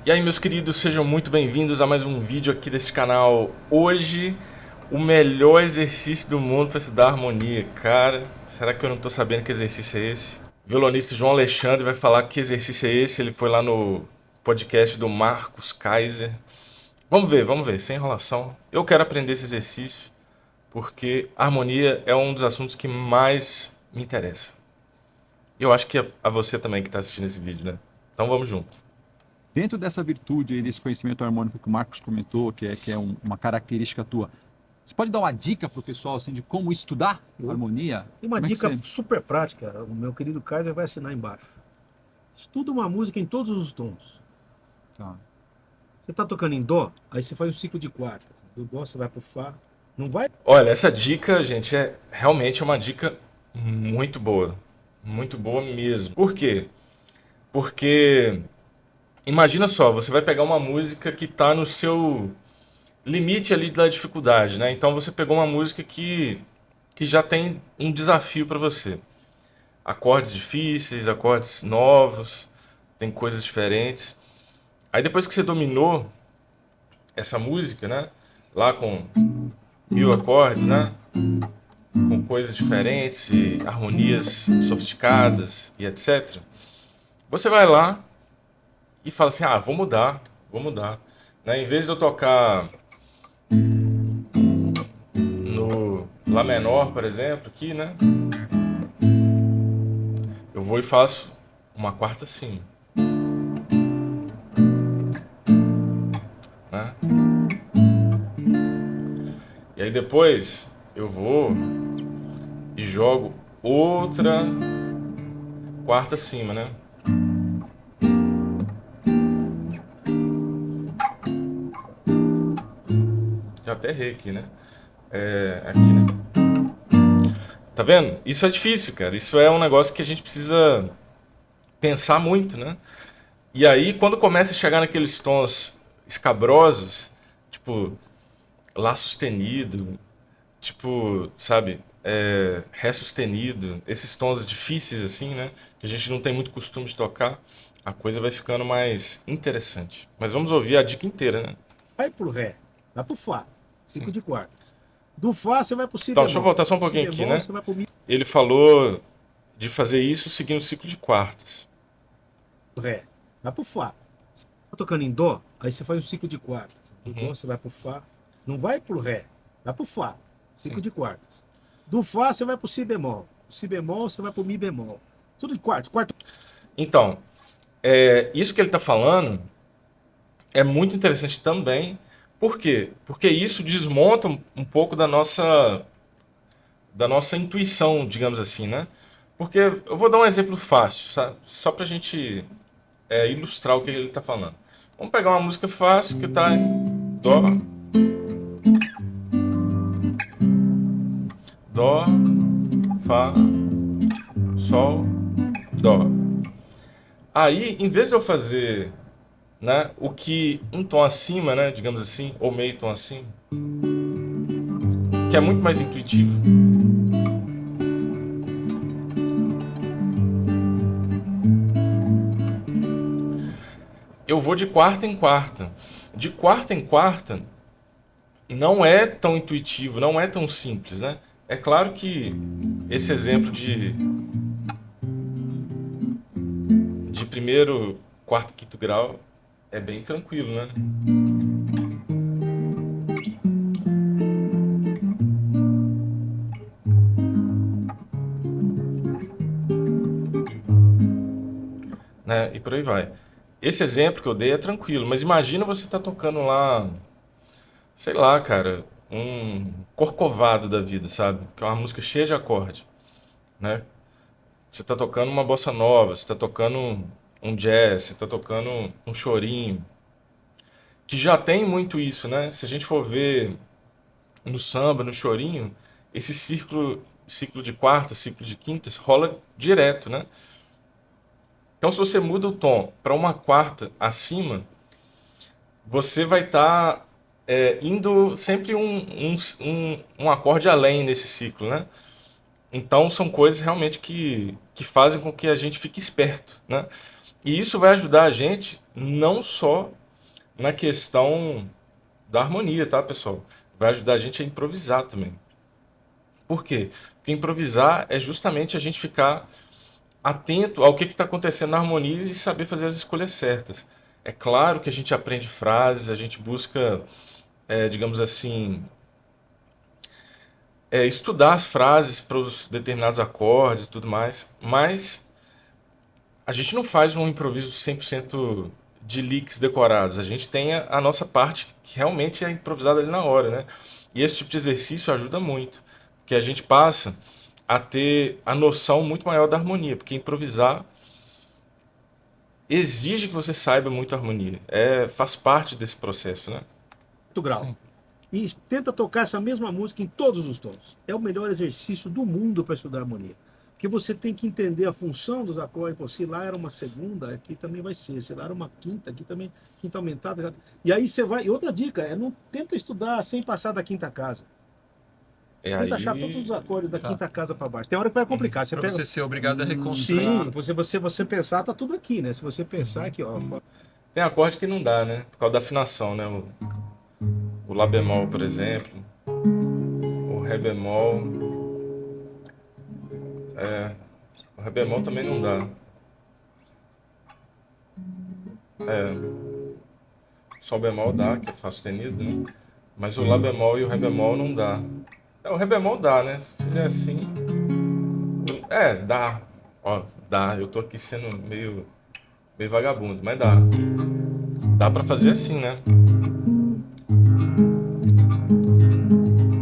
E aí, meus queridos, sejam muito bem-vindos a mais um vídeo aqui desse canal. Hoje, o melhor exercício do mundo para estudar harmonia. Cara, será que eu não tô sabendo que exercício é esse? O violonista João Alexandre vai falar que exercício é esse. Ele foi lá no podcast do Marcos Kaiser. Vamos ver, sem enrolação. Eu quero aprender esse exercício porque harmonia é um dos assuntos que mais me interessa. E eu acho que a você também que está assistindo esse vídeo, né? Então vamos junto. Dentro dessa virtude aí, desse conhecimento harmônico que o Marcos comentou, que é uma característica tua, você pode dar uma dica para o pessoal assim, de como estudar harmonia? Tem uma Como é que dica você... super prática, o meu querido Kaiser vai assinar embaixo. Estuda uma música em todos os tons. Tá. Você está tocando em Dó, aí você faz um ciclo de quartas. Do Dó você vai pro Fá. Não vai? Olha, essa dica, gente, é realmente uma dica muito boa. Muito boa mesmo. Por quê? Porque imagina só, você vai pegar uma música que está no seu limite ali da dificuldade, né? Então você pegou uma música que já tem um desafio para você. Acordes difíceis, acordes novos, tem coisas diferentes. Aí depois que você dominou essa música, né? Lá com 1000 acordes, né? Com coisas diferentes e harmonias sofisticadas e etc. Você vai lá e fala assim: ah, vou mudar. Né? Em vez de eu tocar no Lá menor, por exemplo, aqui, né? Eu vou e faço uma quarta acima. Né? E aí depois eu vou e jogo outra quarta acima, né? Já até errei aqui, né? Aqui, né? Tá vendo? Isso é difícil, cara. Isso é um negócio que a gente precisa pensar muito, né? E aí, quando começa a chegar naqueles tons escabrosos, tipo Lá sustenido, tipo, sabe, Ré sustenido, esses tons difíceis assim, né? Que a gente não tem muito costume de tocar, a coisa vai ficando mais interessante. Mas vamos ouvir a dica inteira, né? Vai pro Ré, vai pro Fá. Ciclo de quartas. Do Fá você vai pro Si Então, deixa eu bemol. voltar só um Si pouquinho aqui, bemol né? você vai pro Mi. Ele falou de fazer isso seguindo o ciclo de quartas. Ré, vai pro Fá. Tá tocando em Dó, aí você faz um ciclo de quartas. Do Dó você vai pro Fá. Não vai pro Ré, vai pro Fá. Ciclo de quartas. Do Fá você vai pro Si bemol. Do Si bemol você vai pro Mi bemol. Tudo de quartos. Quarto. Então, isso que ele está falando é muito interessante também. Por quê? Porque isso desmonta um pouco da nossa intuição, digamos assim, né? Porque eu vou dar um exemplo fácil, sabe? Só pra gente ilustrar o que ele tá falando. Vamos pegar uma música fácil que tá em Dó, Fá, Sol, Dó. Aí, em vez de eu fazer, né, o que um tom acima, né, digamos assim, ou meio tom acima, que é muito mais intuitivo. Eu vou de quarta em quarta. De quarta em quarta não é tão intuitivo, não é tão simples, né? É claro que esse exemplo de primeiro, quarto, quinto grau é bem tranquilo, né? Né? E por aí vai. Esse exemplo que eu dei é tranquilo, mas imagina você tá tocando lá, sei lá, cara, um Corcovado da vida, sabe? Que é uma música cheia de acorde, né? Você tá tocando uma bossa nova, você tá tocando um jazz, você tá tocando um chorinho, que já tem muito isso, né? Se a gente for ver no samba, no chorinho, esse ciclo de quartas, ciclo de quintas rola direto, né? Então, se você muda o tom para uma quarta acima, você vai estar indo sempre um acorde além nesse ciclo, né? Então, são coisas realmente que fazem com que a gente fique esperto, né? E isso vai ajudar a gente não só na questão da harmonia, tá, pessoal? Vai ajudar a gente a improvisar também. Por quê? Porque improvisar é justamente a gente ficar atento ao que está acontecendo na harmonia e saber fazer as escolhas certas. É claro que a gente aprende frases, a gente busca, digamos assim, estudar as frases para os determinados acordes e tudo mais, mas a gente não faz um improviso 100% de licks decorados. A gente tem a nossa parte que realmente é improvisada ali na hora, né? E esse tipo de exercício ajuda muito, porque a gente passa a ter a noção muito maior da harmonia, porque improvisar exige que você saiba muito a harmonia. Faz parte desse processo, né? 8 graus. Sim. E tenta tocar essa mesma música em todos os tons. É o melhor exercício do mundo para estudar harmonia. Porque você tem que entender a função dos acordes. Pô, se lá era uma segunda, aqui também vai ser. Se lá era uma quinta, aqui também, quinta aumentada. E aí você vai. E outra dica não tenta estudar sem passar da quinta casa. Tenta achar todos os acordes da quinta casa para baixo. Tem hora que vai complicar. Você Pra pega... você ser obrigado a reconstruir. Sim, você pensar, tá tudo aqui, né? Se você pensar aqui, ó. Tem acorde que não dá, né? Por causa da afinação, né? O Lá bemol, por exemplo. O Ré bemol. O Ré bemol também não dá. Sol bemol dá, que é Fá sustenido, né? Mas o Lá bemol e o Ré bemol não dá. O Ré bemol dá, né? Se fizer assim. Dá. Ó, dá. Eu tô aqui sendo meio vagabundo, mas dá. Dá pra fazer assim, né?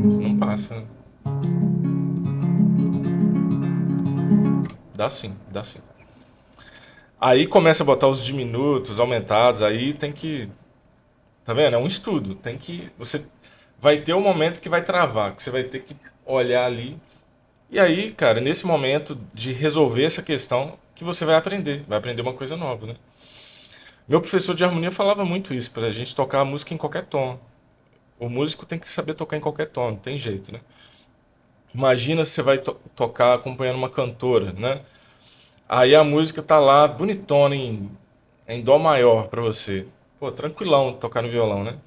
Isso não passa, né? Dá sim, dá sim. Aí começa a botar os diminutos, aumentados, aí tem que... Tá vendo? É um estudo. Tem que... Você vai ter um momento que vai travar, que você vai ter que olhar ali. E aí, cara, nesse momento de resolver essa questão, que você vai aprender uma coisa nova, né? Meu professor de harmonia falava muito isso, pra gente tocar a música em qualquer tom. O músico tem que saber tocar em qualquer tom, não tem jeito, né? Imagina se você vai tocar acompanhando uma cantora, né? Aí a música tá lá, bonitona, em dó maior pra você. Pô, tranquilão tocar no violão, né?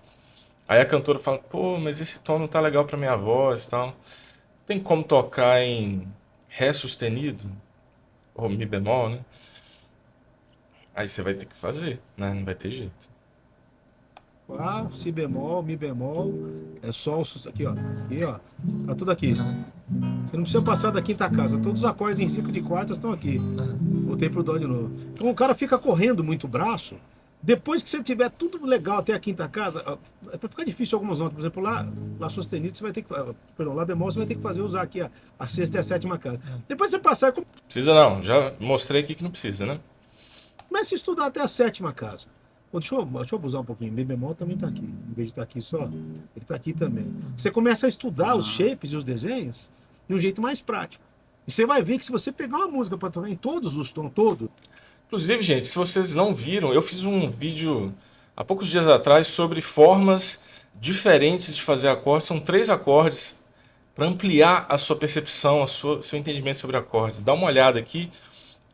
Aí a cantora fala, pô, mas esse tom não tá legal pra minha voz e tal. Tem como tocar em Ré sustenido? Ou Mi bemol, né? Aí você vai ter que fazer, né? Não vai ter jeito. Lá, si bemol, mi bemol, é sol, aqui ó, tá tudo aqui. Você não precisa passar da quinta casa, todos os acordes em ciclo de quartas estão aqui. Voltei pro dó de novo. Então o cara fica correndo muito o braço, depois que você tiver tudo legal até a quinta casa, vai ficar difícil algumas notas, por exemplo, lá sustenido você vai ter que, perdão, lá bemol você vai ter que usar aqui a sexta e a sétima casa. Depois você passar, Precisa não, já mostrei aqui que não precisa, né? comece a estudar até a sétima casa. Pô, deixa eu abusar um pouquinho. Mi bemol também está aqui. Em vez de estar aqui só, ele está aqui também. Você começa a estudar os shapes e os desenhos de um jeito mais prático. E você vai ver que se você pegar uma música para tocar em todos os tons, todos, Inclusive, gente, se vocês não viram, eu fiz um vídeo há poucos dias atrás sobre formas diferentes de fazer acordes. São 3 acordes para ampliar a sua percepção, seu entendimento sobre acordes. Dá uma olhada aqui,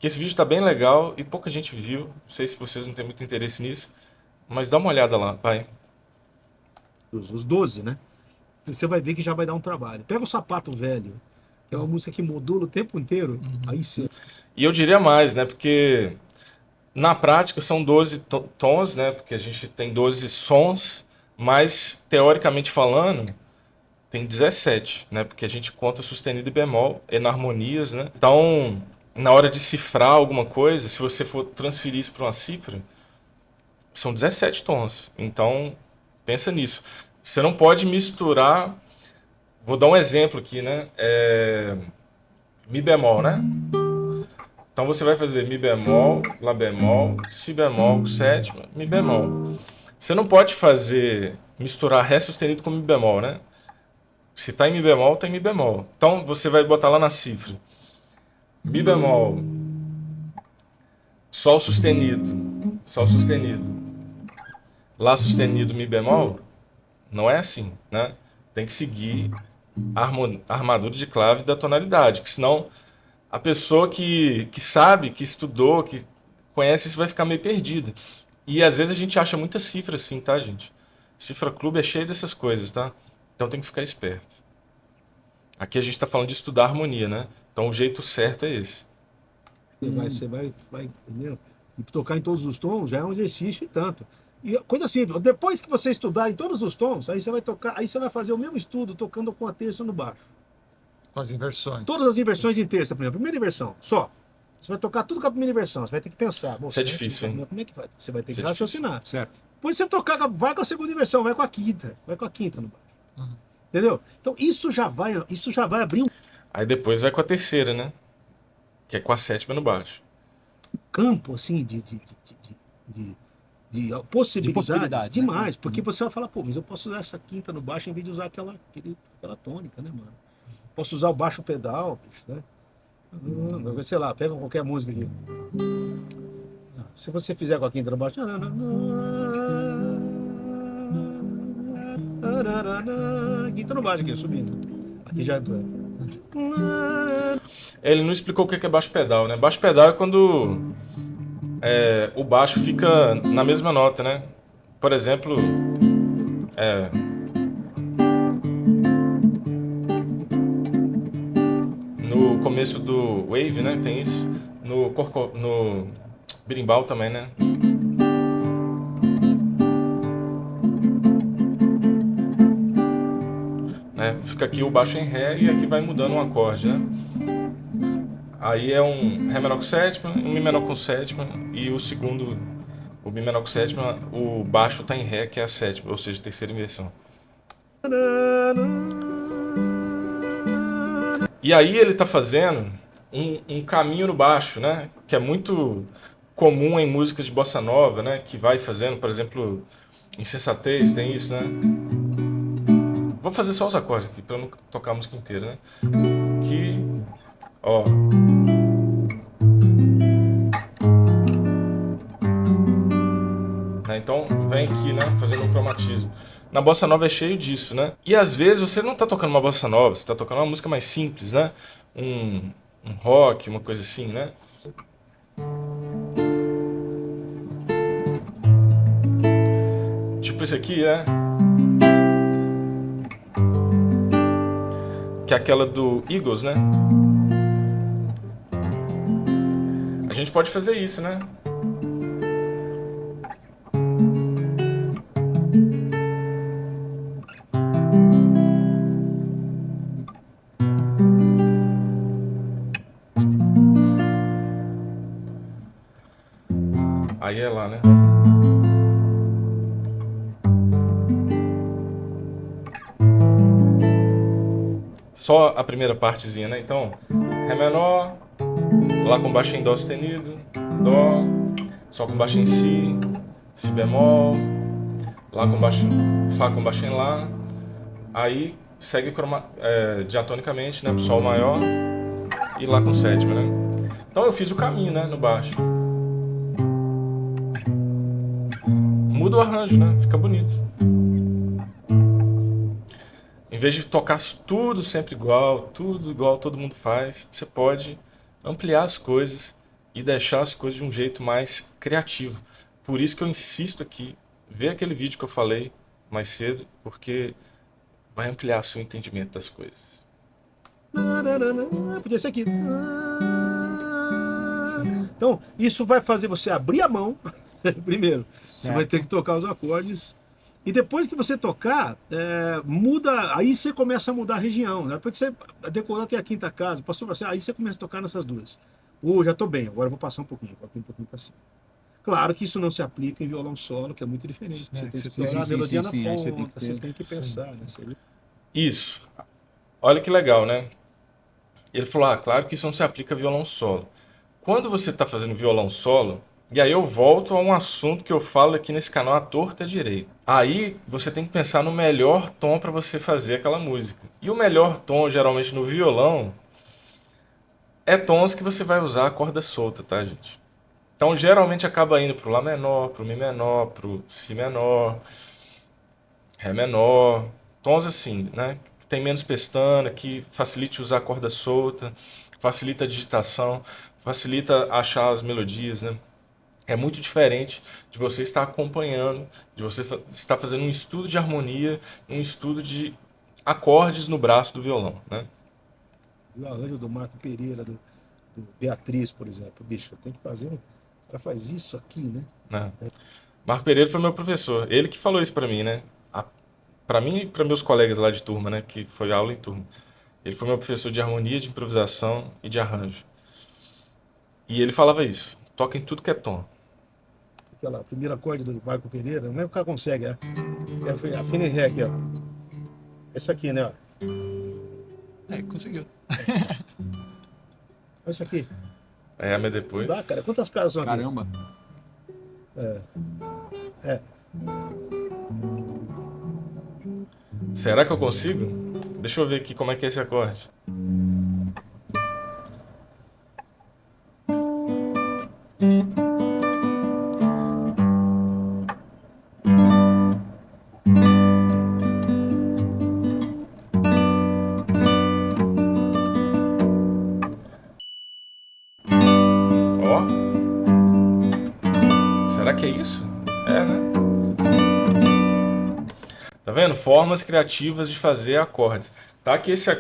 que esse vídeo está bem legal e pouca gente viu. Não sei se vocês não têm muito interesse nisso, mas dá uma olhada lá, vai. os 12, né? Você vai ver que já vai dar um trabalho. Pega o Sapato Velho, que é uma música que modula o tempo inteiro. Aí sim. E eu diria mais, né? Porque na prática são 12 tons, né? Porque a gente tem 12 sons, mas teoricamente falando, tem 17, né? Porque a gente conta sustenido e bemol, enarmonias, né? Então, na hora de cifrar alguma coisa, se você for transferir isso para uma cifra, são 17 tons. Então, pensa nisso. Você não pode misturar. Vou dar um exemplo aqui, né? Mi bemol, né? Então você vai fazer Mi bemol, Lá bemol, Si bemol, sétima, Mi bemol. Você não pode misturar Ré sustenido com Mi bemol, né? Se tá em Mi bemol, tá em Mi bemol. Então você vai botar lá na cifra. Mi bemol, Sol sustenido, Sol sustenido, Lá sustenido, Mi bemol. Não é assim, né? Tem que seguir a armadura de clave da tonalidade, que senão a pessoa que sabe, que estudou, que conhece, você vai ficar meio perdido. E às vezes a gente acha muita cifra assim, tá, gente? Cifra clube é cheio dessas coisas, tá? Então tem que ficar esperto. Aqui a gente tá falando de estudar harmonia, né? Então o jeito certo é esse. Você vai, entendeu? E tocar em todos os tons já é um exercício e tanto. E coisa simples, depois que você estudar em todos os tons, aí você vai tocar, aí você vai fazer o mesmo estudo tocando com a terça no baixo. Com as inversões. Todas as inversões em terça, primeira inversão, só. Você vai tocar tudo com a primeira inversão, você vai ter que pensar. Isso é difícil, hein? Como é que vai? Você vai ter que Isso é raciocinar. Certo. Depois você tocar, vai com a segunda inversão, vai com a quinta no baixo. Entendeu? Então isso já vai abrir um Aí depois vai com a terceira, né? Que é com a sétima no baixo. campo assim de possibilidades, possibilidades, né? demais, porque você vai falar, pô, mas eu posso usar essa quinta no baixo em vez de usar aquela tônica, né, mano? Posso usar o baixo pedal, bicho, né? Sei lá, pega qualquer música aqui. Se você fizer com a quinta no baixo, quinta no baixo aqui, subindo. Aqui já entrou. Ele não explicou o que é baixo pedal, né? Baixo pedal é quando o baixo fica na mesma nota, né? Por exemplo, no começo do Wave, né? Tem isso. No berimbau também, né? Fica aqui o baixo em Ré e aqui vai mudando um acorde, né? Aí é um Ré menor com sétima, um Mi menor com sétima e o segundo, o Mi menor com sétima, o baixo tá em Ré, que é a sétima, ou seja, terceira inversão. E aí ele tá fazendo um caminho no baixo, né? Que é muito comum em músicas de bossa nova, né? Que vai fazendo, por exemplo, Insensatez, tem isso, né? Vou fazer só os acordes aqui, pra eu não tocar a música inteira, né? Que, ó... Então vem aqui, né, fazendo um cromatismo. Na bossa nova é cheio disso, né? E às vezes você não tá tocando uma bossa nova, você tá tocando uma música mais simples, né? Um rock, uma coisa assim, né? Tipo isso aqui, que é aquela do Eagles, né? A gente pode fazer isso, né? Aí é lá, né? Só a primeira partezinha, né? Então, Ré menor, Lá com baixo em Dó sustenido, Dó, Sol com baixo em Si, Si bemol, Lá com baixo, Fá com baixo em Lá, aí segue diatonicamente, né? Pro Sol maior e Lá com sétima, né? Então eu fiz o caminho, né? No baixo. Muda o arranjo, né? Fica bonito. Em vez de tocar tudo sempre igual, tudo igual todo mundo faz, você pode ampliar as coisas e deixar as coisas de um jeito mais criativo. Por isso que eu insisto aqui, vê aquele vídeo que eu falei mais cedo, porque vai ampliar o seu entendimento das coisas. Podia ser aqui. Então, isso vai fazer você abrir a mão, primeiro. Você vai ter que tocar os acordes. E depois que você tocar, muda, aí você começa a mudar a região, né? Porque você decorou até a quinta casa, passou pra você, aí você começa a tocar nessas duas. Já estou bem, agora eu vou passar um pouquinho para cima. Claro que isso não se aplica em violão solo, que é muito diferente. Você tem que explorar a melodia na ponta, você tem que pensar, né? Isso. Olha que legal, né? Ele falou, claro que isso não se aplica a violão solo. Quando você está fazendo violão solo, e aí eu volto a um assunto que eu falo aqui nesse canal, à torta direito. Aí você tem que pensar no melhor tom para você fazer aquela música. E o melhor tom, geralmente no violão, é tons que você vai usar a corda solta, tá, gente? Então geralmente acaba indo pro Lá menor, pro Mi menor, pro Si menor, Ré menor, tons assim, né? Que tem menos pestana, que facilite usar a corda solta, facilita a digitação, facilita achar as melodias, né? é muito diferente de você estar acompanhando, de você estar fazendo um estudo de harmonia, um estudo de acordes no braço do violão, né? O arranjo do Marco Pereira, do Beatriz, por exemplo. Bicho, tem que fazer um. O cara faz isso aqui, né? Né? Marco Pereira foi meu professor. Ele que falou isso pra mim, né? Pra mim e para meus colegas lá de turma, né? Que foi aula em turma. Ele foi meu professor de harmonia, de improvisação e de arranjo. E ele falava isso: toca em tudo que é tom. Aquela primeira acorde do Marco Pereira, não é que o cara consegue, é a fina em ré aqui, ó. É isso aqui, né? Ó. Conseguiu. Olha isso aqui. É, mas depois. Dá, cara. Quantas casas são aqui? Caramba. É. Será que eu consigo? Deixa eu ver aqui como é que é esse acorde. Ó. Será que é isso? É, né? Tá vendo? Formas criativas de fazer acordes. Tá que isso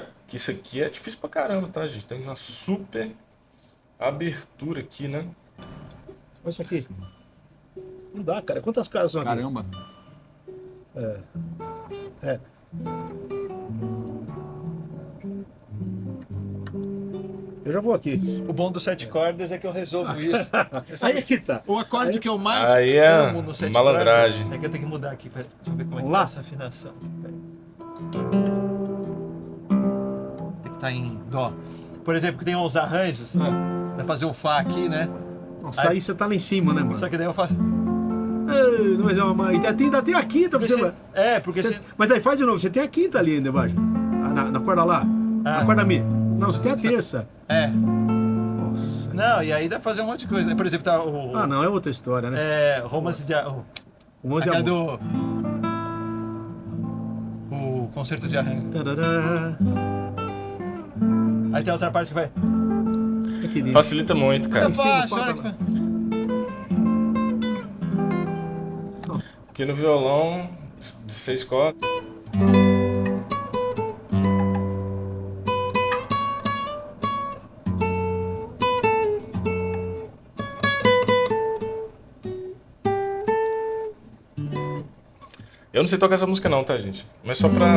aqui é difícil pra caramba, tá, gente? Tem uma super abertura aqui, né? Olha isso aqui. Não dá, cara. Quantas casas são aqui? Caramba. É. Eu já vou aqui. O bom dos 7 cordas é que eu resolvo isso. Aí é que tá. O acorde que eu mais Aí é amo no 7 malandragem. cordas é que eu tenho que mudar aqui. Deixa eu ver como é que Vamos tá lá? essa afinação. Peraí. Tem que estar em dó. Por exemplo, que tem uns arranjos. Vai fazer o Fá aqui, né? Nossa, aí você tá lá em cima, né, mano? Só que daí eu faço. Ei, mas é uma. Ainda tem a quinta pra Porque você. porque Você- se. Mas aí faz de novo, você tem a quinta ali ainda embaixo. Na corda lá. Na Ah. corda Mi. Não, você tem a terça. É. Nossa. Não, e aí dá pra fazer um monte de coisa. Por exemplo, tá o. Ah, não, é outra história, né? Romance de. Um monte de Aquela amor. O concerto de arranjo. Tarará. Aí tem outra parte que vai. Aqui, né? Facilita muito, cara. Em cima, Fácil, olha que fala- vai. Aqui no violão, de 6 cordas. Eu não sei tocar essa música não, tá, gente? Mas só pra...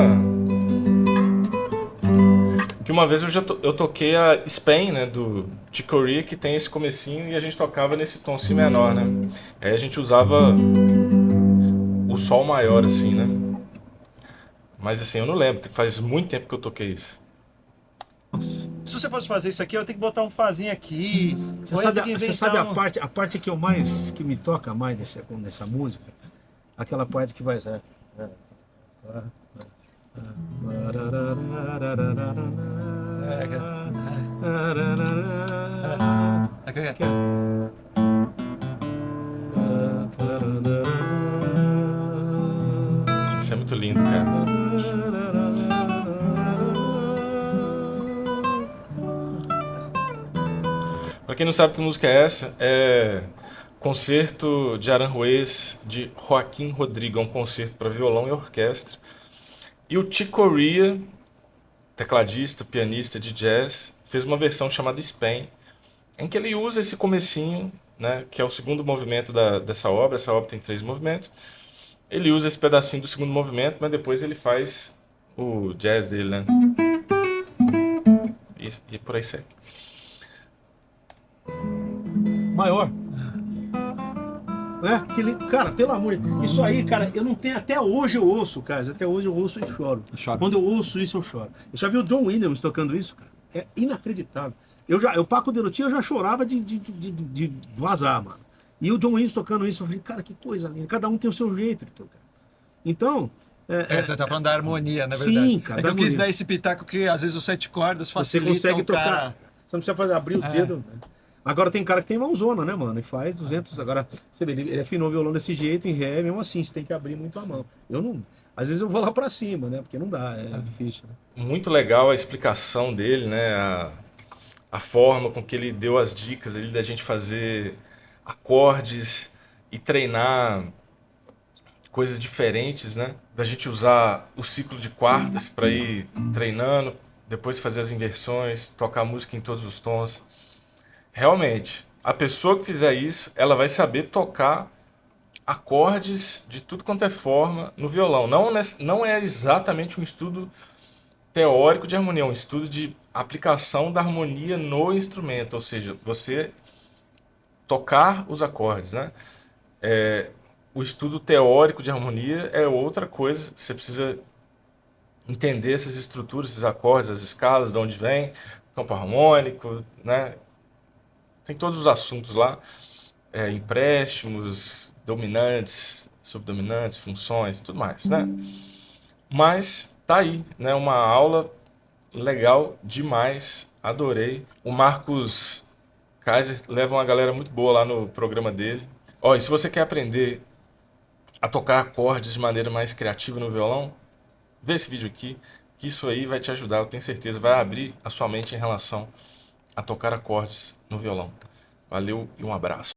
Que uma vez eu toquei a Spain, né, do Chick Corea, que tem esse comecinho, e a gente tocava nesse tom si menor, né? Aí a gente usava o sol maior, assim, né? Mas assim, eu não lembro, faz muito tempo que eu toquei isso. Nossa. Se você fosse fazer isso aqui, eu tenho que botar um fazinho aqui. Você ou eu sabe, tenho que você inventar sabe um- a parte que me toca mais nessa música? Aquela parte que vai ser. Aqui, Aqui, ó. Isso é muito lindo, cara. Pra quem não sabe que música é essa, é Concerto de Aranjuez de Joaquim Rodrigo, é um concerto para violão e orquestra. E o Chick Corea, tecladista, pianista de jazz, fez uma versão chamada Spain, em que ele usa esse comecinho, né, que é o segundo movimento dessa obra. Essa obra tem 3 movimentos. Ele usa esse pedacinho do segundo movimento, mas depois ele faz o jazz dele, né? E por aí segue. Maior. Né? Cara, pelo amor de Deus. Isso aí, cara, eu não tenho. Até hoje eu ouço, cara. Até hoje eu ouço e choro. Chora. Quando eu ouço isso, eu choro. Eu já vi o John Williams tocando isso, cara. É inacreditável. O Paco de Lucia, eu já chorava de vazar, mano. E o John Williams tocando isso, eu falei, cara, que coisa linda. Cada um tem o seu jeito de tocar. Então. Você tá falando da harmonia, na verdade. Sim, cara, É que da eu quis harmonia. dar esse pitaco que às vezes os 7 cordas Você facilitam consegue o tocar. cara. Você não precisa abrir o dedo. Né? Agora tem cara que tem mãozona, né, mano? E faz 200. Agora, você vê, ele afinou o violão desse jeito, em ré, mesmo assim, você tem que abrir muito a mão. Eu não. Às vezes eu vou lá pra cima, né? Porque não dá, é difícil. Né? Muito legal a explicação dele, né? A forma com que ele deu as dicas ali da gente fazer acordes e treinar coisas diferentes, né? Da gente usar o ciclo de quartas para ir treinando, depois fazer as inversões, tocar música em todos os tons. Realmente, a pessoa que fizer isso, ela vai saber tocar acordes de tudo quanto é forma no violão. Não é exatamente um estudo teórico de harmonia, é um estudo de aplicação da harmonia no instrumento, ou seja, você tocar os acordes, né? O estudo teórico de harmonia é outra coisa, você precisa entender essas estruturas, esses acordes, as escalas, de onde vem, campo harmônico, né? Tem todos os assuntos lá, empréstimos, dominantes, subdominantes, funções, tudo mais, né? Mas tá aí, né? Uma aula legal demais, adorei. O Marcos Kaiser leva uma galera muito boa lá no programa dele. Ó, e se você quer aprender a tocar acordes de maneira mais criativa no violão, vê esse vídeo aqui, que isso aí vai te ajudar, eu tenho certeza, vai abrir a sua mente em relação a tocar acordes no violão. Valeu e um abraço.